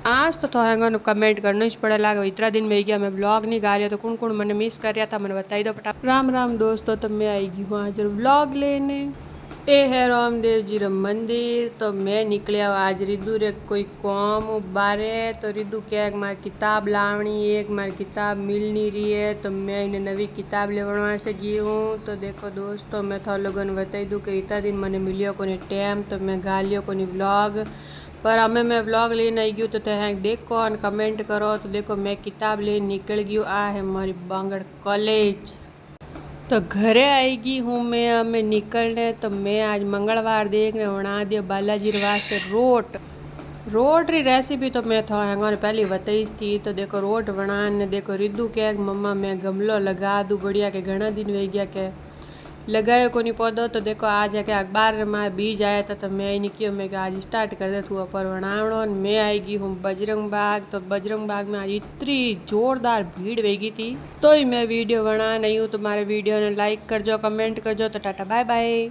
आज तो थोड़ा कमेंट करना ही पड़े लागे इतना दिन में गया मैं ब्लॉग नहीं गा रही तो कौन कौन मैंने मिस कर रहा था मैंने बताई दो फटाफट। राम राम दोस्तों, तो मैं आएगी हूँ आज ब्लॉग लेने। ए है रामदेव जी रा मंदिर। तो मैं निकलिया आज रिदू रे कोई काम बारे तो रिदू क्या एक मार किताब लावनी एक मार किताब मिल नहीं रही है तो मैं इन्हें नवी किताब लेवन वास्ते गई हूँ। तो देखो दोस्तों मैं थोड़ा लोगों ने बताई दूँ कि इतना दिन मैंने मिलियो को टाइम तो मैं गा लियो को व्लॉग पर हमें मैं व्लॉग लेने आई गई तो देखो और कमेंट करो। तो देखो मैं किताब लेने निकल गई आ है हमारी बांगड़ कॉलेज। तो घरे आएगी हूँ मैं हमें निकलने तो मैं आज मंगलवार देखने बना दिया बालाजी वास्ते रोट री रेसिपी तो मैं था हंगाने पहले बताई थी। तो देखो रोट बनाने देखो रिदू के मम्मा मैं गमलो लगा दूँ बढ़िया के घना दिन वे गया के लगायो को नहीं पौधो। तो देखो आज है कि अखबार में बीज आया था तो मैं नहीं किया मैं आज स्टार्ट कर दे तू पर बनावनो। मैं आएगी हूँ बजरंग बाग। तो बजरंग बाग में आज इतनी जोरदार भीड़ वेगी थी तो ही मैं वीडियो बना नहीं हूँ। तुम्हारे वीडियो ने लाइक कर जो कमेंट कर जो। तो टाटा बाय बाय।